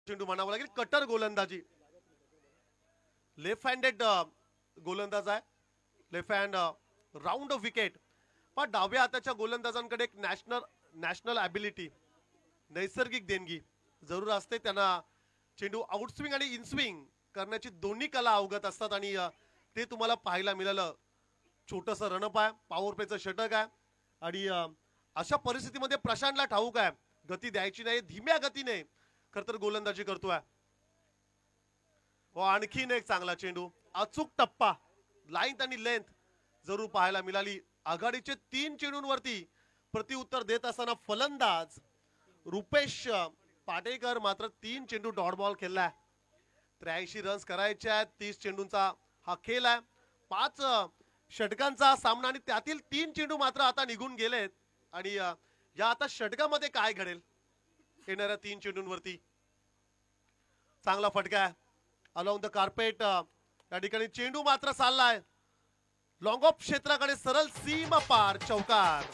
चेंडू म्हणावा लागेल, कटर गोलंदाजी, लेफ्ट हँडेड गोलंदाज आहे, left hand round of wicket. पण डाव्या हाताच्या गोलंदाजांकडे एक नॅशनल ॲबिलिटी, नैसर्गिक देणगी जरूर असते. त्यांना चेंडू आउटस्विंग आणि इनस्विंग करण्याची दोन्ही कला अवगत असतात आणि ते तुम्हाला पाहायला मिळालं. छोटंसं रणप आहे, पॉवर प्लेचं षटक आहे आणि अशा परिस्थितीमध्ये प्रशांतला ठाऊक आहे गती द्यायची नाही, धीम्या गतीने खर तर गोलंदाजी करतोय. आणखीन एक चांगला चेंडू, अचूक टप्पा, लाईन आणि लेंथ जरूर पाहायला मिळाली. आघाडीचे 3 चेंडूंवरती प्रतिउत्तर देत असताना फलंदाज रुपेश पाटेकर मात्र 3 चेंडू डॉट बॉल खेळलाय. 83 रन्स करायचे आहेत. 30 चेंडूंचा हा खेळ आहे. 5 षटकांचा सामना आणि त्यातील 3 चेंडू मात्र आता निघून गेलेत. आणि या आता षटकामध्ये काय घडेल येणाऱ्या 3 चेंडूंवरती. चांगला फटका आहे अलॉंग द कार्पेट. या ठिकाणी चेंडू मात्र चाललाय लॉंग ऑफ क्षेत्राकडे, सरळ सीमा पार चौकार.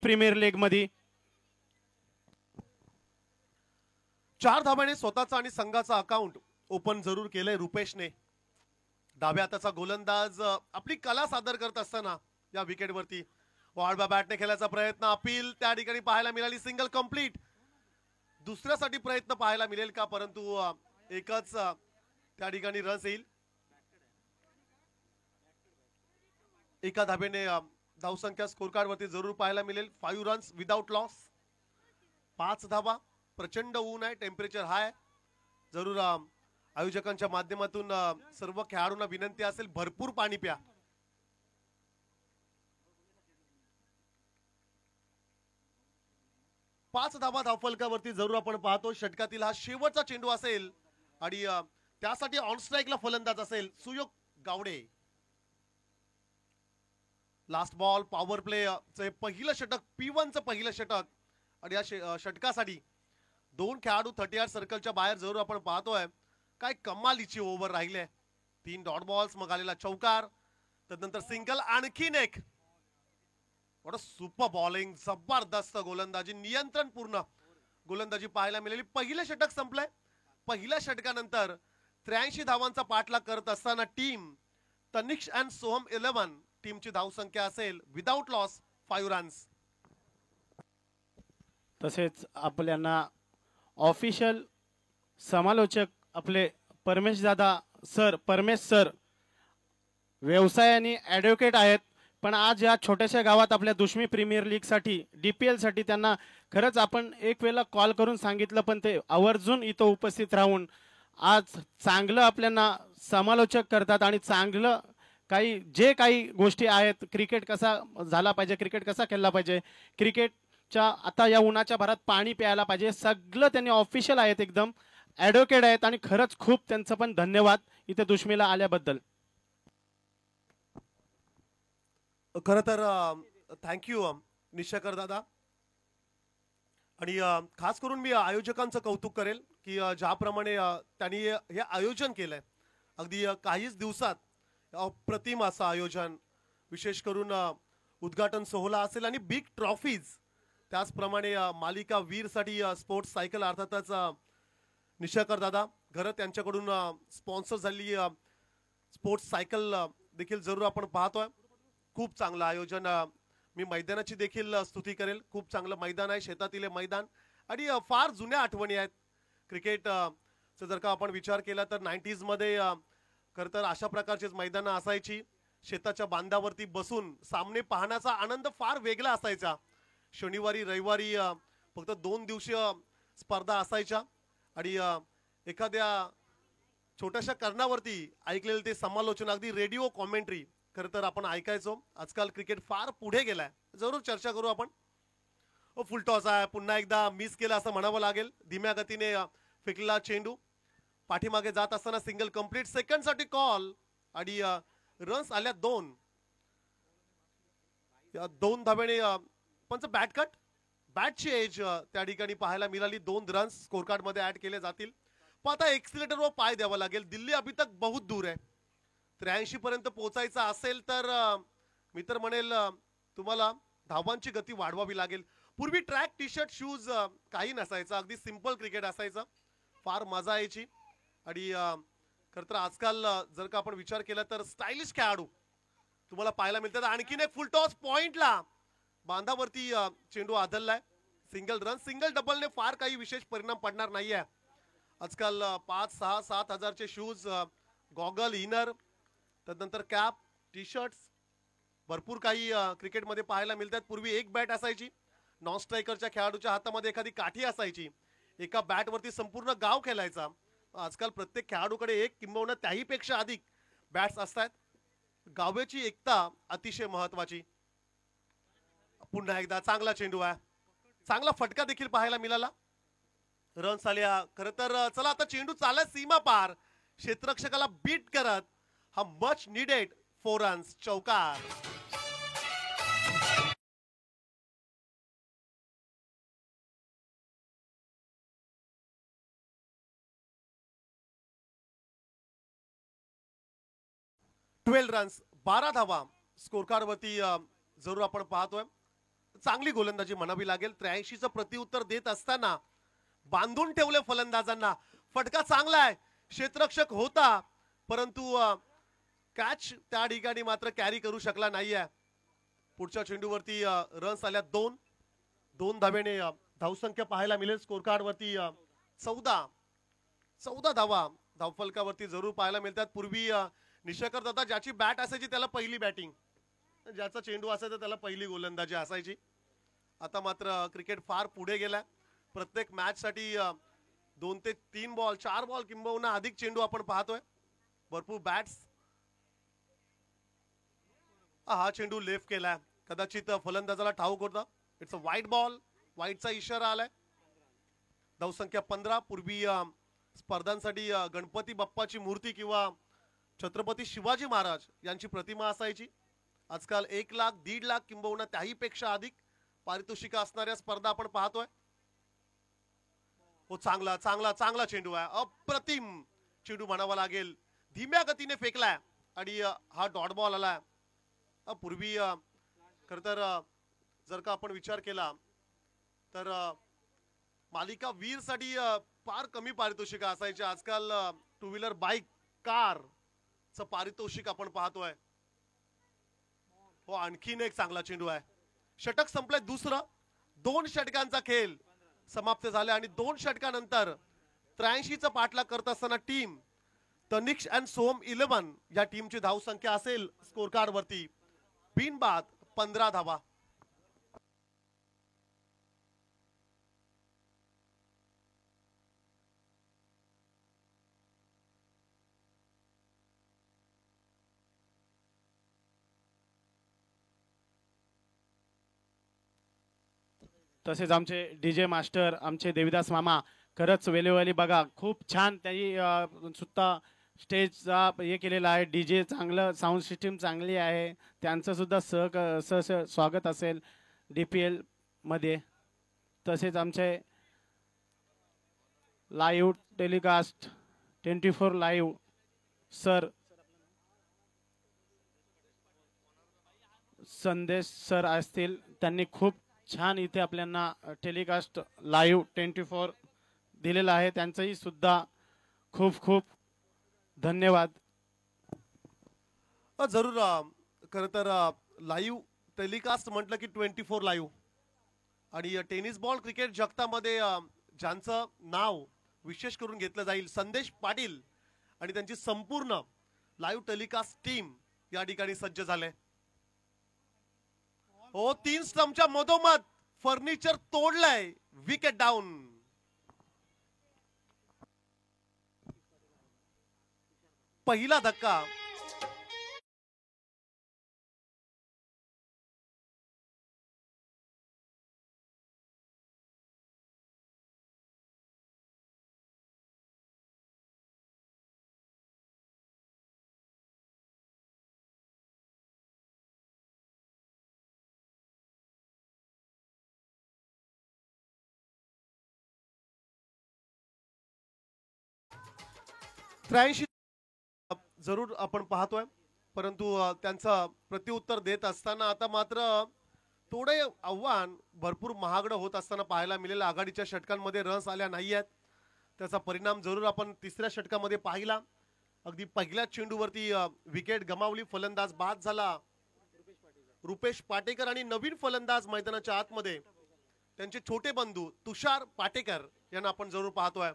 प्रीमियर लीग मध्ये 4 धाब्याने स्वतःचा आणि संघाचा अकाउंट ओपन जरूर केलंय रुपेशने. डाव्या हाताचा गोलंदाज आपली कला सादर करत असताना या विकेटवरती वाळबा बॅटने खेळायचा प्रयत्न, अपील त्या ठिकाणी पाहायला मिळाली. Single complete. दुसऱ्यासाठी प्रयत्न पाहायला मिळेल का, परंतु एकच त्या ठिकाणी रन्स येईल. एका धाब्याने धावसंख्या स्कोर कार्ड वरती जरूर पाहायला मिळेल. 5 रन्स विदाउट लॉस, 5 धाबा. प्रचंड ऊन आहे, टेम्परेचर हाय. जरूर आयोजकांच्या माध्यमातून सर्व खेळाडूंना विनंती असेल, भरपूर पाणी प्या. पाच धाबा धावफलकावरती जरूर आपण पाहतो. षटकातील हा शेवटचा चेंडू असेल आणि त्यासाठी ऑन स्ट्राईकला फलंदाज असेल Suyog Gawade. Last ball, power play चे पहिलं षटक, P1 चं पहिलं षटक आणि या षटकासाठी 2 खेळाडू 38 सर्कलच्या बाहेर जरूर आपण पाहतोय. काय कमालीची ओव्हर राहिले. 3 डॉट बॉल्स, मग आलेला चौकार, त्यानंतर सिंगल, आणखीन एक. व्हॉट अ सुपर बॉलिंग, जबरदस्त गोलंदाजी, नियंत्रणपूर्ण गोलंदाजी पाहायला मिळाली. पहिलं षटक संपलंय. पहिल्या षटकानंतर 83 धावांचा पाठलाग करत असताना टीम तनिक्ष अँड सोहम 11 टीमची धावसंख्या असेल विदाउट लॉस 5 रन्स. तसेच आपल्याला ऑफिशियल समालोचक आपले परमेश सर व्यवसायाने ॲडव्होकेट आहेत, पण आज या छोट्याशा गावात आपल्या दुश्मी प्रीमियर लीग साठी DPL साठी त्यांना खरंच आपण एक वेळा कॉल करून सांगितलं, पण ते आवर्जून इथं उपस्थित राहून आज चांगलं आपल्याला समालोचक करतात आणि चांगलं काही गोष्टी आहेत, क्रिकेट कसा झाला पाहिजे, क्रिकेट कसा खेळला पाहिजे, क्रिकेटच्या आता या उन्हाच्या भरात पाणी प्यायला पाहिजे, सगळं त्यांनी ऑफिशियल आहेत, एकदम ॲडव्होकेट आहेत आणि खरंच खूप त्यांचं पण धन्यवाद इथे दुश्मीला आल्याबद्दल. खरं तर थँक्यू निशाकर दादा. आणि खास करून मी आयोजकांचं कौतुक करेल की ज्याप्रमाणे त्यांनी हे आयोजन केलंय, अगदी काहीच दिवसात अप्रतिम असं आयोजन, विशेष करून उद्घाटन सोहळा असेल आणि बिग ट्रॉफीज, त्याचप्रमाणे मालिका वीरसाठी स्पोर्ट्स सायकल, अर्थातच निशाकर दादा खरं त्यांच्याकडून स्पॉन्सर झालेली स्पोर्ट्स सायकल देखील जरूर आपण पाहतोय. खूप चांगलं आयोजन. मी मैदानाची देखील स्तुती करेल. खूप चांगलं मैदान आहे, शेतातील मैदान आणि फार जुन्या आठवणी आहेत क्रिकेटचं. जर का आपण विचार केला तर 90s मध्ये खरं तर अशा प्रकारचीच मैदानं असायची. शेताच्या बांधावरती बसून सामने पाहण्याचा आनंद फार वेगळा असायचा. शनिवारी रविवारी फक्त 2 दिवसीय स्पर्धा असायच्या आणि एखाद्या छोट्याशा कर्णावरती ऐकलेलं ते समालोचन, अगदी रेडिओ कॉमेंट्री खरं तर आपण ऐकायचो. आजकाल क्रिकेट फार पुढे गेलाय, जरूर चर्चा करू आपण. फुलटॉस आहे, पुन्हा एकदा मिस केला असं म्हणावं लागेल. धीम्या गतीने फेकलेला चेंडू, पाठीमागे जात असताना सिंगल कंप्लीट, सेकंडसाठी कॉल आणि रन्स आल्या 2. या 2 धाब्याने पंच बॅट कट, बॅटची एज त्या ठिकाणी पाहायला मिळाली. 2 रन्स स्कोर कार्ड मध्ये ऍड केले जातील. पण आता एक्सिलेटरवर पाय द्यावा लागेल. दिल्ली अभी तक बहुत दूर आहे. 83 पर्यंत पोहोचायचं असेल तर मी तर म्हणेल तुम्हाला धावांची गती वाढवावी लागेल. पूर्वी ट्रॅक टी शर्ट शूज काही नसायचं, अगदी सिंपल क्रिकेट असायचं, फार मजा यायची. आणि खरं तर आजकाल जर का आपण विचार केला तर स्टायलिश खेळाडू तुम्हाला पाहायला मिळतात. आणखीन एक फुल टॉस पॉइंटला बांधावरती चेंडू आदललाय. सिंगल रन, सिंगल डबलने फार काही विशेष परिणाम पडणार नाहीये. आजकाल 5, 6, 7 हजारचे शूज, गॉगल, इनर, त्यानंतर कॅप, टी शर्ट्स भरपूर काही क्रिकेटमध्ये पाहायला मिळतात. पूर्वी एक बॅट असायची, नॉन स्ट्रायकरच्या खेळाडूच्या हातामध्ये एखादी काठी असायची, एका बॅटवरती संपूर्ण गाव खेळायचा. आजकाल प्रत्येक खेळाडूकडे एक किंबहुना त्याहीपेक्षा अधिक बॅट्स असतात. गावाची एकता अतिशय महत्वाची. पुन्हा एकदा चांगला चेंडू आहे, चांगला फटका देखील पाहायला मिळाला. रन्स आल्या. खरं तर चला आता चेंडू चालला सीमा पार, क्षेत्ररक्षकाला बीट करत हा मच निडेड 4 रन्स चौकार. ट्वेल्व रन्स, 12 धावा स्कोर कार्ड वरती जरूर आपण पाहतोय. चांगली गोलंदाजी म्हणावी लागेल. 83चं प्रत्युत्तर देत असताना बांधून ठेवले फलंदाजांना. फटका चांगला आहे, क्षेत्ररक्षक होता, परंतु कॅच त्या ठिकाणी मात्र कॅरी करू शकला नाहीये. पुढच्या चेंडूवरती रन्स आल्या 2 धावेने धावसंख्या पाहायला मिळेल स्कोर कार्ड वरती 14 धावा धावफलकावरती जरूर पाहायला मिळतात. पूर्वी निशाकर दादा ज्याची बॅट असायची त्याला पहिली बॅटिंग, ज्याचा चेंडू असायचा त्याला पहिली गोलंदाजी असायची. आता मात्र क्रिकेट फार पुढे गेलाय. प्रत्येक मॅच साठी 2 ते 3 बॉल, 4 बॉल किंबहुना अधिक चेंडू आपण पाहतोय. भरपूर बॅट्स. हा चेंडू लेफ्ट केलाय, कदाचित फलंदाजाला ठाऊक होता. इट्स अ वाईट बॉल, वाईटचा इशारा आलाय. धावसंख्या 15. पूर्वी स्पर्धांसाठी गणपती बाप्पाची मूर्ती किंवा छत्रपती शिवाजी महाराज यांची प्रतिमा असायची. आजकाल 1 लाख, 1.5 लाख किंबहुना त्याहीपेक्षा अधिक पारितोषिक असणाऱ्या स्पर्धा आपण पाहतोय. हो, चांगला चांगला चांगला चेंडू आहे, अप्रतिम चेंडू म्हणावा लागेल. धीम्या गतीने फेकलाय आणि हा डॉट बॉल आलाय. पूर्वी खर तर जर का आपण विचार केला तर मालिका वीर साठी फार कमी पारितोषिक असायचे. आजकाल 2 व्हीलर, बाईक, कार च पारितोषिक आपण पाहतोय. हो, आणखीन एक चांगला चेंडू आहे. षटक संपलंय दुसरं. 2 षटकांचा खेळ समाप्त झाला आणि 2 षटकानंतर 83चा पाठलाग करत असताना टीम तनिक्ष अँड सोम 11 या टीमची धावसंख्या असेल स्कोर कार्ड वरती बिनबाद 15 धावा. तसेच आमचे डीजे मास्टर, आमचे देविदास मामा, खरंच वेळोवेळी बघा खूप छान त्यांनी सुद्धा स्टेजचा हे केलेला आहे. डीजे चांगलं, साऊंड सिस्टीम चांगली आहे. त्यांचं सुद्धा स्वागत असेल DPL मध्ये. तसेच आमचे लाईव्ह टेलिकास्ट 24 लाईव्ह सर संदेश सर असतील, त्यांनी खूप छान इथे आपल्याला टेलिकास्ट लाईव्ह 24 दिलेला आहे. त्यांचंही सुद्धा खूप खूप धन्यवाद. जरूर. खरं तर लाईव्ह टेलिकास्ट म्हटलं की 24 लाईव्ह आणि टेनिस बॉल क्रिकेट जगतामध्ये ज्यांचं नाव विशेष करून घेतलं जाईल, संदेश पाटील आणि त्यांची संपूर्ण लाईव्ह टेलिकास्ट टीम या ठिकाणी सज्ज झाले. हो, 3 स्टंपच्या मधोमध फर्निचर तोडलंय, विकेट डाऊन. पहिला धक्का. 83 जरूर आपण पाहतोय, परंतु त्यांचं प्रत्युत्तर देत असताना आता मात्र थोडे आव्हान भरपूर महागडं होत असताना पाहायला मिळेल. आघाडीच्या षटकांमध्ये रन्स आल्या नाही आहेत, त्याचा परिणाम जरूर आपण तिसऱ्या षटकामध्ये पाहिला. अगदी पहिल्याच चेंडूवरती विकेट गमावली, फलंदाज बाद झाला रुपेश पाटेकर आणि नवीन फलंदाज मैदानाच्या आतमध्ये त्यांचे छोटे बंधू तुषार पाटेकर यांना आपण जरूर पाहतोय.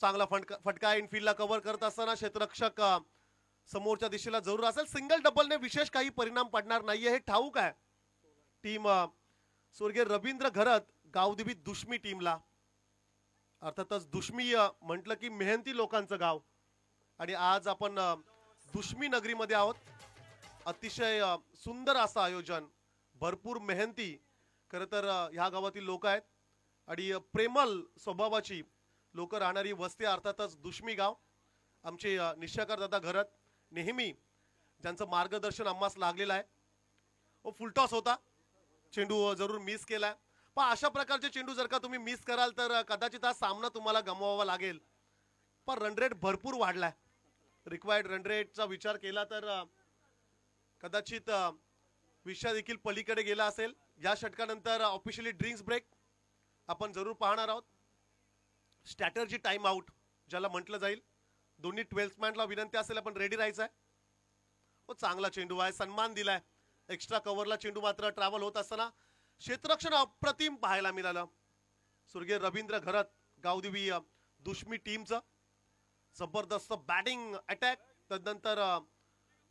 चांगला फटका इनफील्डला कव्हर करत असताना क्षेत्ररक्षक समोरच्या दिशेला जरूर असेल. सिंगल डबलने विशेष काही परिणाम पडणार नाहीये हे ठाऊक आहे टीम स्वर्गीय रवींद्र घरत गावदेवी दुश्मी टीमला. अर्थातच दुश्मी म्हटलं की मेहनती लोकांचं गाव, आणि आज आपण दुश्मी नगरीमध्ये आहोत. अतिशय सुंदर असं आयोजन, भरपूर मेहनती खरं तर ह्या गावातील लोक आहेत आणि प्रेमल स्वभावाची लोक राहणारी वस्ती, अर्थातच दुश्मी गाव. आमचे निशाकर दादा घरत नेहमी ज्यांचं मार्गदर्शन आम्हास लागलेलं आहे. व फुलटॉस होता, चेंडू जरूर मिस केलाय. पण अशा प्रकारचे चेंडू जर का तुम्ही मिस कराल तर कदाचित हा सामना तुम्हाला गमवावा लागेल. पण रन रेट भरपूर वाढलाय. रिक्वायर्ड रन रेटचा विचार केला तर कदाचित विषय देखील पलीकडे गेला असेल. या षटकानंतर ऑफिशियली ड्रिंक्स ब्रेक आपण जरूर पाहणार आहोत. स्ट्रॅटर्जी टाइम आउट ज्याला म्हटलं जाईल. दोन्ही 12th मॅनला विनंती असेल आपण रेडी राहायचं आहे. व चांगला चेंडू आहे, सन्मान दिलाय. एक्स्ट्रा कव्हरला चेंडू मात्र ट्रॅव्हल होत असताना क्षेत्ररक्षण अप्रतिम पाहायला मिळालं. स्वर्गीय रवींद्र घरत गावदेवी दुश्मी टीमचं जबरदस्त बॅटिंग अटॅक, तदनंतर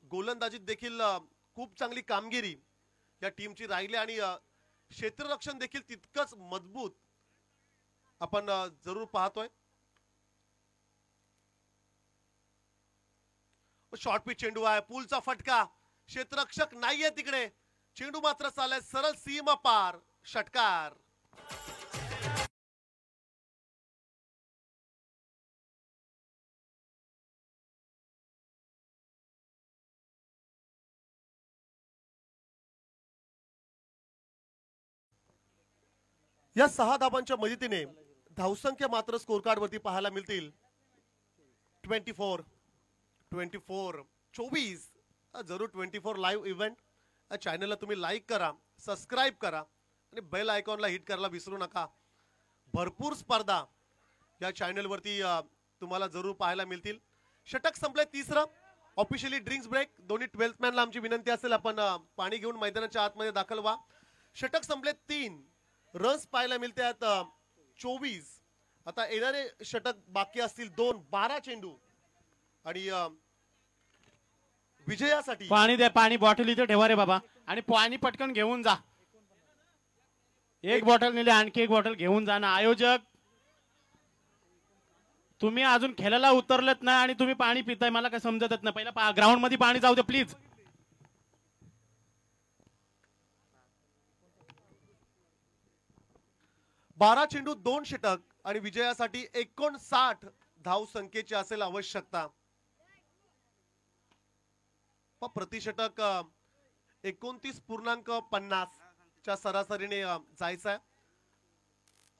गोलंदाजीत देखील खूप चांगली कामगिरी या टीमची राहिली आणि क्षेत्ररक्षण देखील तितकंच मजबूत आपण जरूर पाहतोय. शॉर्ट पिच चेंडू आहे, पूलचा फटका, क्षेत्ररक्षक नाहीये तिकडे, चेंडू मात्र चाललाय सरळ सीमा पार, षटकार. या 6 धाबांच्या मदतीने धावसंख्या मात्र स्कोर कार्ड वरती पाहायला मिळतील 24 जरूर 24 लाईव्ह इव्हेंट. या चॅनलला तुम्ही लाईक करा, सबस्क्राईब करा आणि बेल आयकॉनला हिट करायला विसरू नका. भरपूर स्पर्धा या चॅनल वरती तुम्हाला जरूर पाहायला मिळतील. षटक संपले तिसरं, ऑफिशियली ड्रिंक्स ब्रेक. दोन्ही 12th मॅनला आमची विनंती असेल आपण पाणी घेऊन मैदानाच्या आतमध्ये दाखल व्हा. षटक संपले 3 रन्स पाहायला मिळते आहेत 24. आता येणारे षटक बाकी असतील 12 चेंडू आणि विजयासाठी पाणी द्या, पाणी बॉटल इथे ठेवा रे बाबा, आणि पाणी पटकन घेऊन जा. एक बॉटल नेले, आणखी एक बॉटल घेऊन जा ना. आयोजक तुम्ही अजून खेळायला उतरलेत ना आणि तुम्ही पाणी पिताय, मला काय समजतच नाही. पहिला ग्राउंड मध्ये पाणी जाऊ दे प्लीज. 12 चेंडू 2 षटक आणि विजयासाठी 59 धाव संख्येची असेल आवश्यकता. प्रतिषटक 29.50 च्या सरासरीने जायचा आहे.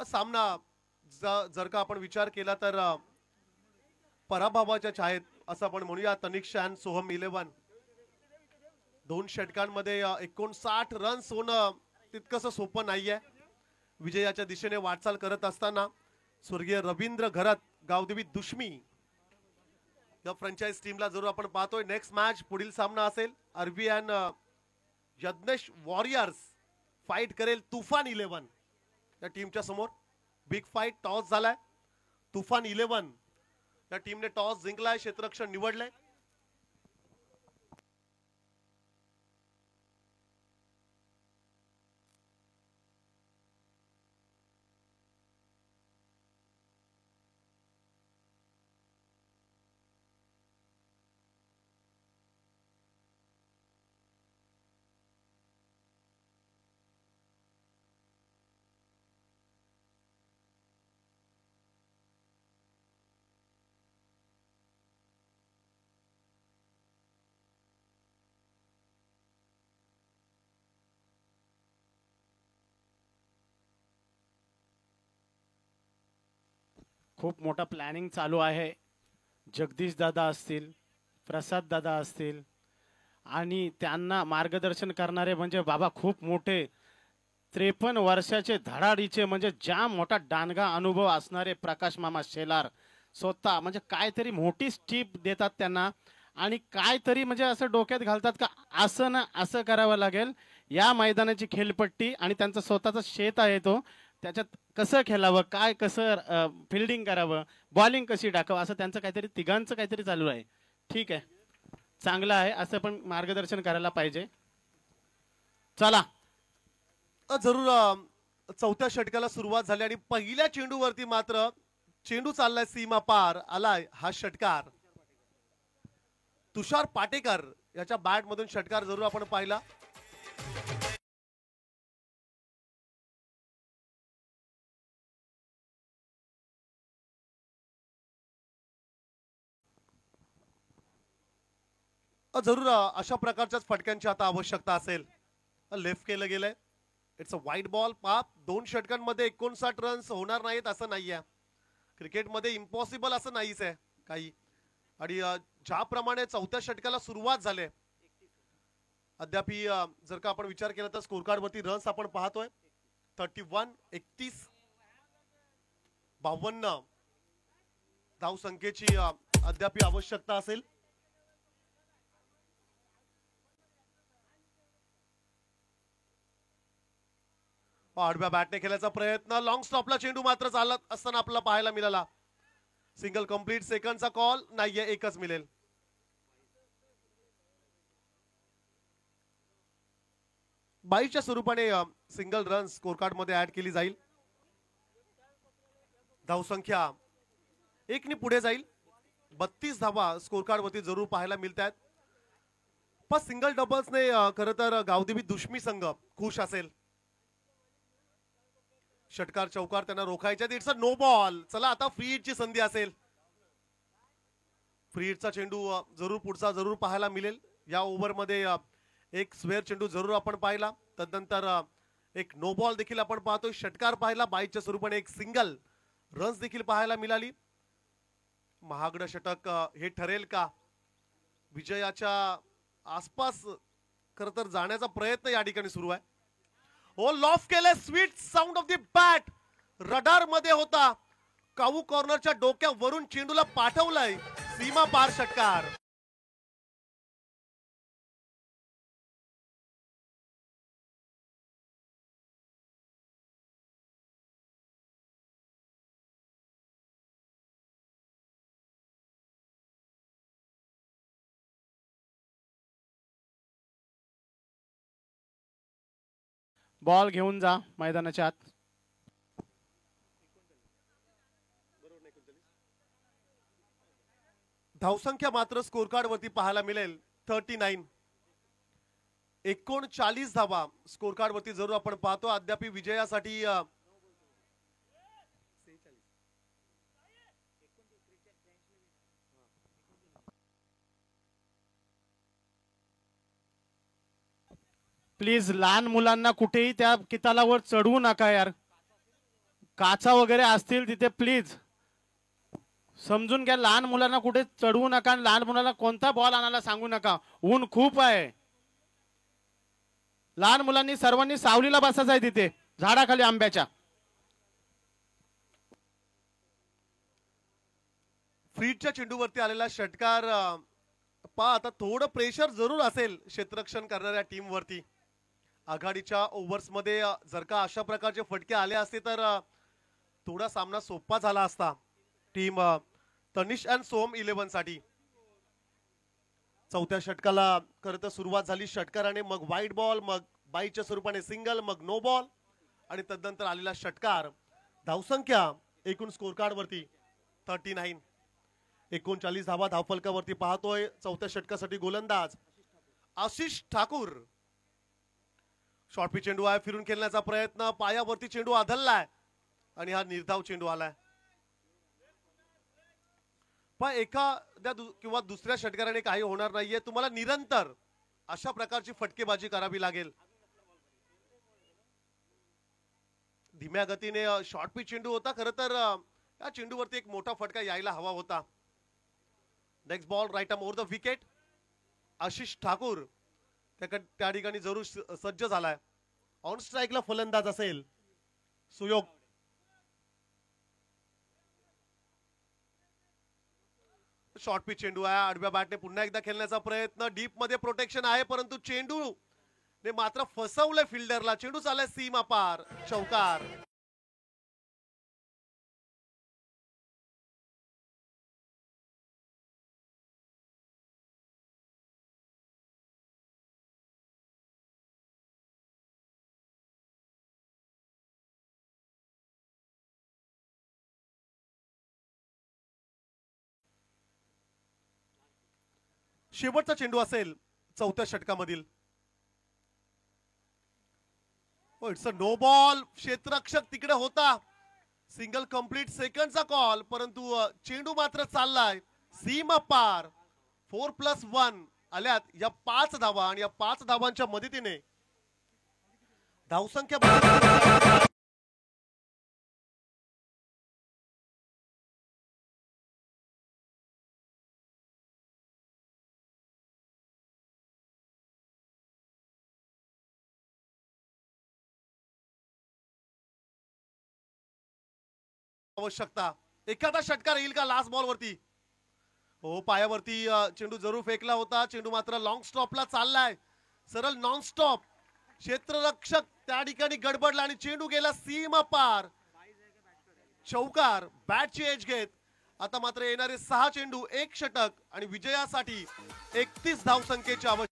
सामना जर का आपण विचार केला तर पराभवाच्या छायेत असं आपण म्हणूया. तनिक्षा आणि सोहम 11 2 षटकांमध्ये 59 रन्स होणं तितकंसं सोपं नाहीये. विजयाच्या दिशेने वाटचाल करत असताना स्वर्गीय रवींद्र घरत गावदेवी दुश्मी या फ्रँचाइज टीमला जरूर आपण पाहतोय. नेक्स्ट मॅच पुढील सामना असेल RB and Yagnesh warriors fight करेल तुफान 11 या टीमच्या समोर. बिग फाईट, टॉस झालाय. तुफान 11 या टीमने टॉस जिंकलाय, क्षेत्ररक्षण निवडलंय. खूप मोठा प्लॅनिंग चालू आहे जगदीश दादा असतील, प्रसाद दादा असतील आणि त्यांना मार्गदर्शन करणारे म्हणजे बाबा खूप मोठे 53 वर्षाचे धडाडीचे म्हणजे जाम मोठा डानगा अनुभव असणारे प्रकाश मामा शेलार स्वतः म्हणजे काहीतरी मोठी स्टीप देतात त्यांना आणि काहीतरी म्हणजे असं डोक्यात घालतात का असं ना असं करावं लागेल या मैदानाची खेळपट्टी आणि त्यांचं स्वतःचं शेत आहे तो त्याच्यात कसं खेळावं काय कसं फिल्डिंग करावं बॉलिंग कशी टाकावं असं त्यांचं काहीतरी तिघांचं काहीतरी चालू आहे. ठीक आहे, चांगलं आहे, असं पण मार्गदर्शन करायला पाहिजे. चला जरूर चौथ्या षटकाला सुरुवात झाली आणि पहिल्या चेंडूवरती मात्र चेंडू चाललाय सीमा पार आलाय हा षटकार. तुषार पाटेकर याच्या बॅट मधून षटकार जरूर आपण पाहिला. जरूर अशा प्रकारच्याच फटक्यांची आता आवश्यकता असेल. लेफ्ट केलं गेलंय. इट्स अ वाईट बॉल. पाप 2 षटकांमध्ये 59 रन्स होणार नाहीत असं नाहीये. क्रिकेटमध्ये इम्पॉसिबल असं नाहीच आहे काही. आणि ज्याप्रमाणे चौथ्या षटकाला सुरुवात झाली अद्याप जर का आपण विचार केला तर स्कोर कार्ड वरती रन्स आपण पाहतोय 31 31 52 धाव संख्येची अद्याप आवश्यकता असेल. आडव्या बॅटने खेळायचा प्रयत्न लॉंग स्टॉपला चेंडू मात्र चालत असताना आपल्याला पाहायला मिळाला. सिंगल कंप्लीट सेकंडचा कॉल नाहीये, एकच मिळेल. बाईच्या स्वरूपाने सिंगल रन स्कोर कार्ड मध्ये ऍड केली जाईल. धावसंख्या 1 ने पुढे जाईल. 32 धावा स्कोर कार्ड वरती जरूर पाहायला मिळत आहेत. पण सिंगल डबल्सने खरं तर गावदेवी दुश्मी संघ खुश असेल. षटकार चौकार त्यांना रोखायच्या. It's a no ball. चला आता फ्री हिटची संधी असेल. फ्री हिटचा चेंडू जरूर पुढचा जरूर पाहायला मिळेल. या ओव्हरमध्ये एक स्वेअर चेंडू जरूर आपण पाहिला. तदनंतर एक नो बॉल देखील आपण पाहतोय. षटकार पाहिला. बाईच्या स्वरूपाने एक सिंगल रन्स देखील पाहायला मिळाली. महागडं षटक हे ठरेल का? विजयाच्या आसपास खरं तर जाण्याचा प्रयत्न या ठिकाणी सुरू आहे. हो लॉफ केले. Sweet sound of the bat radar मध्ये होता. कावू कॉर्नरच्या डोक्यावरून चेंडूला पाठवलाय. सीमा पार षटकार. बॉल घेऊन जा मैदानाच्या आत. धावसंख्या मात्र स्कोर कार्ड वरती पाहायला मिळेल 39. 39 धावा स्कोर कार्ड वरती जरूर आपण पाहतो. अद्याप विजयासाठी प्लीज लहान मुलांना कुठेही त्या कितालावर चढवू नका यार. काचा वगैरे असतील तिथे प्लीज समजून घ्या. लहान मुलांना कुठे चढवू नका आणि लहान मुलांना कोणता बॉल आणायला सांगू नका. ऊन खूप आहे. लहान मुलांनी सर्वांनी सावलीला बसायचं आहे तिथे झाडाखाली आंब्याच्या. फ्रीटच्या चेंडूवरती आलेला षटकार पहा. आता थोडं प्रेशर जरूर असेल क्षेत्ररक्षण करणाऱ्या टीम वरती. आघाडीच्या ओव्हर्स मध्ये जर का अशा प्रकारचे फटके आले असते तर थोडा सामना सोपा झाला असता टीम तनिष अँड सोम 11 साठी. चौथ्या षटकाला खरं तर सुरुवात झाली षटकाराने. मग व्हाईट बॉल, मग बाईच्या स्वरूपाने सिंगल, मग नो बॉल आणि तदनंतर आलेला षटकार. धावसंख्या एकूण स्कोर कार्ड वरती 39. 39 धावा धावफलकावरती पाहतोय. चौथ्या षटकासाठी गोलंदाज आशिष ठाकूर. शॉर्ट पिच चेंडू आहे. फिरून खेळण्याचा प्रयत्न. पायावरती चेंडू आदळलाय आणि हा निर्धाव चेंडू आलाय. पण एखाद्या किंवा दुसऱ्या षटकाराने काही होणार नाहीये. तुम्हाला निरंतर अशा प्रकारची फटकेबाजी करावी लागेल. धीम्या गतीने शॉर्ट पिच चेंडू होता. खरं तर या चेंडूवरती एक मोठा फटका यायला हवा होता. Next ball right arm over the wicket. Ashish Thakur त्या ठिकाणी जरूर सज्ज झालाय. ऑन स्ट्राईकला फलंदाज असेल सुयोग. शॉर्ट पिच चेंडू आहे. आडव्या बॅटने पुन्हा एकदा खेळण्याचा प्रयत्न. डीप मध्ये प्रोटेक्शन आहे परंतु चेंडू ने मात्र फसवलंय फिल्डरला. चेंडू चाललाय सीमा पार. चौकार. शेवटचा चेंडू असेल चौथ्या षटकामधील. It's a no ball. क्षेत्ररक्षक तिकडे होता. सिंगल कंप्लीट सेकंडचा कॉल परंतु चेंडू मात्र चाललाय सीमा पार. 4+1 आल्यात या 5 धावा आणि या 5 धावांच्या मदतीने धावसंख्या आवश्यकता. एखादा षटकार येईल का लास्ट बॉल वरती. हो पायावरती चेंडू जरूर फेकला होता. चेंडू मात्र लॉंग स्टॉपला चाललाय. सरळ नॉन स्टॉप. क्षेत्ररक्षक त्या ठिकाणी गडबडला आणि चेंडू गेला सीमा पार. चौकार. बॅटची एज घेत आता मात्र येणारे 6 चेंडू 1 षटक आणि विजयासाठी 31 धावसंख्येची आवश्यकता.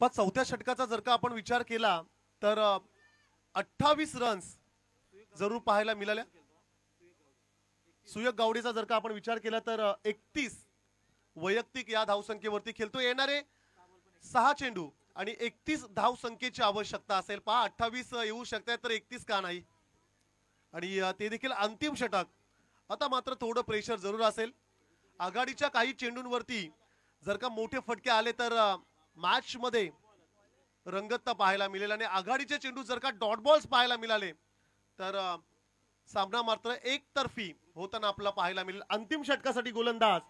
पण चौथ्या षटकाचा जर का आपण विचार केला तर 28 रन्स जरूर पाहायला मिळाल्या. सुयोग गावडेचा जर का आपण विचार केला तर 31 वैयक्तिक या धावसंख्येवरती खेळतो. येणारे 6 चेंडू आणि 31 धावसंख्येची आवश्यकता असेल. पहा 28 येऊ शकते तर 31 का नाही. आणि ते देखील अंतिम षटक. आता मात्र थोडं प्रेशर जरूर असेल. आघाडीच्या काही चेंडूंवरती जर का मोठे फटके आले तर मॅच मध्ये रंगतता पाहायला मिळेल आणि आघाडीचे चेंडू जर का डॉट बॉल्स पाहायला मिळाले तर सामना मात्र एकतर्फी होताना आपला पाहायला मिळेल. अंतिम षटकासाठी गोलंदाज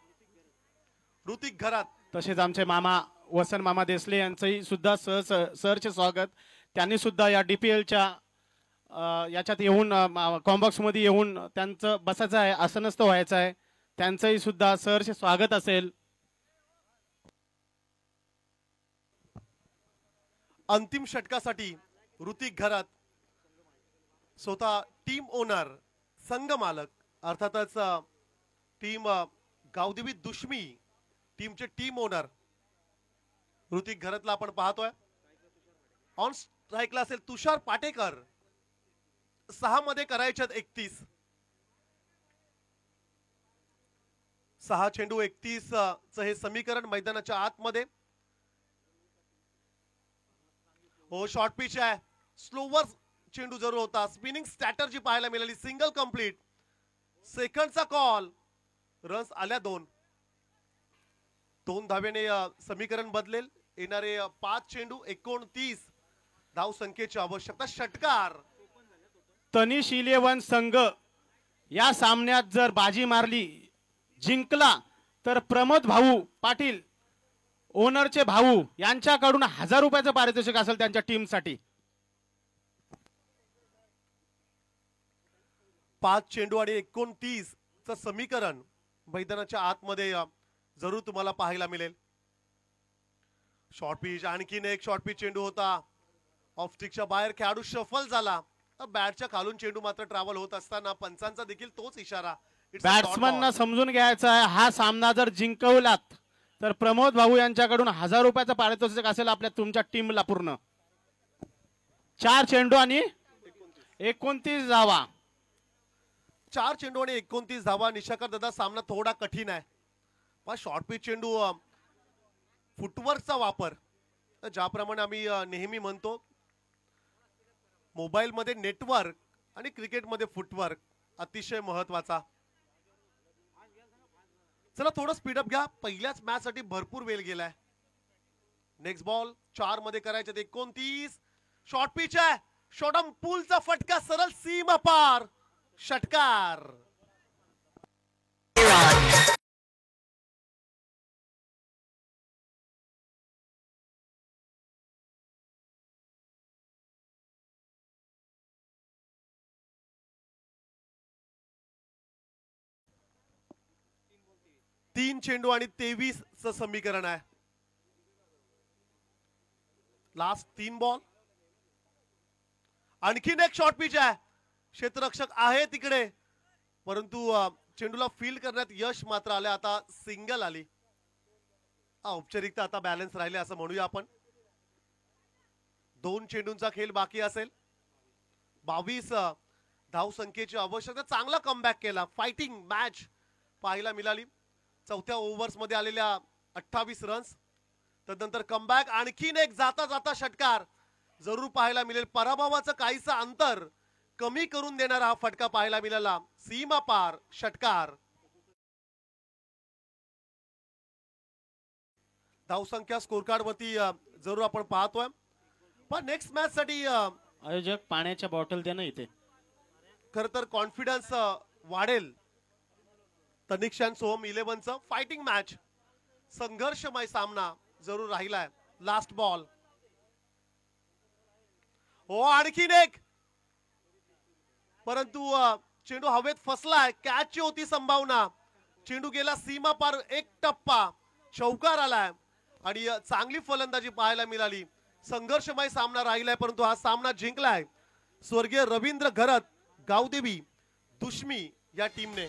ऋतिक घरात. तसेच आमचे मामा वसंत मामा देसले यांचंही सुद्धा सहर्ष स्वागत. त्यांनी सुद्धा या DPLच्या याच्यात येऊन कॉम्बॉक्स मध्ये येऊन त्यांचं बसायचं आहे, आसनस्थ व्हायचं आहे. त्यांचंही सुद्धा सहर्ष स्वागत असेल. अंतिम षटकासाठी ऋतिक घरात स्वतः टीम ओनर संघ मालक अर्थातच टीम गावदेवी दुश्मी टीमचे टीम ओनर ऋतिक घरातला आपण पाहतोय. ऑन स्ट्राईकला असेल तुषार पाटेकर. 6 मध्ये करायच्यात 31. 6 चेंडू 31 च हे समीकरण मैदानाच्या आतमध्ये. हो शॉर्ट पिच आहे. स्लोवर चेंडू जरूर होता. स्पिनिंग स्ट्रॅटर्जी पाहायला मिळाली. Single complete. सेकंडचा कॉल. रन्स आल्या 2. 2 धावेने समीकरण बदलेल. येणारे 5 चेंडू 29 धाव संख्येची आवश्यकता. षटकार. तनिष 11 संघ या सामन्यात जर बाजी मारली, जिंकला तर प्रमोद भाऊ पाटील ओनरचे भाऊ यांच्याकडून 1000 रुपयाचं पारितोषिक असेल त्यांच्या टीमसाठी. 5 चेंडू आणि 29 च समीकरण मैदानाच्या आतमध्ये जरूर तुम्हाला पाहायला मिळेल. Short pitch. आणखीन एक शॉर्ट पिच चेंडू होता. ऑफ स्टिकच्या बाहेर खेळाडू शफल झाला. बॅटच्या खालून चेंडू मात्र ट्रॅव्हल होत असताना पंचांचा देखील तोच इशारा. It's a dot बॅट्समनना ball. समजून घ्यायचं आहे, हा सामना जर जिंकवलात तर प्रमोद भाऊ यांच्याकडून 1000 रुपयाचं पारितोषिक असेल आपल्या तुमच्या टीमला पूर्ण. 4 चेंडू आणि 29 धावा. 4 चेंडू आणि 29 धावा. निशाकर दादा सामना थोडा कठीण आहे, पण शॉर्ट पिच चेंडू फुटवर्कचा वापर, ज्याप्रमाणे आम्ही नेहमी म्हणतो, मोबाईल मध्ये नेटवर्क आणि क्रिकेटमध्ये फुटवर्क अतिशय महत्वाचा. चला थोडं स्पीडअप घ्या, पहिल्याच मॅच साठी भरपूर वेळ गेलाय. नेक्स्ट बॉल 4 मध्ये करायचे 29. शॉर्ट पिच आहे, शॉर्टम पूलचा फटका सरळ सीमा पार, षटकार. तीन चेंडू आणि 23 च समीकरण आहे. Last 3 ball. आणखीन एक शॉर्ट पिच आहे, क्षेत्ररक्षक आहे तिकडे, परंतु चेंडूला फील्ड करण्यात यश मात्र आले. आता सिंगल आली. औपचारिकता आता बॅलन्स राहिले असं म्हणूया आपण. 2 चेंडूंचा खेळ बाकी असेल. 22 धावसंख्येची आवश्यकता. चांगला कमबॅक केला, फायटिंग मॅच पाहायला मिळाली. चौथ्या ओव्हर्स मध्ये आलेल्या 28 रन्स. तदनंतर कमबॅक, आणखीन एक जाता जाता षटकार जरूर पाहायला मिळेल. पराभवाचं काहीसं अंतर कमी करून देणारा हा फटका पाहायला मिळाला. सीमा पार षटकार. धावसंख्या स्कोर कार्ड वरती जरूर आपण पाहतोय, पण नेक्स्ट मॅच साठी आयोजक पाण्याच्या बॉटल द्या ना इथे. खर तर कॉन्फिडन्स वाढेल. तनिक्षान सोहम 11चं फायटिंग मॅच, संघर्षमय सामना जरूर राहिलाय. Last ball. हो आणखीन एक, परंतु चेंडू हवेत फसलाय. कॅचची होती संभावना, चेंडू गेला सीमा पार. एक टप्पा चौकार आलाय आणि चांगली फलंदाजी पाहायला मिळाली. संघर्षमय सामना राहिलाय, परंतु हा सामना जिंकलाय स्वर्गीय रवींद्र घरत, गावदेवी, दुश्मी या टीमने.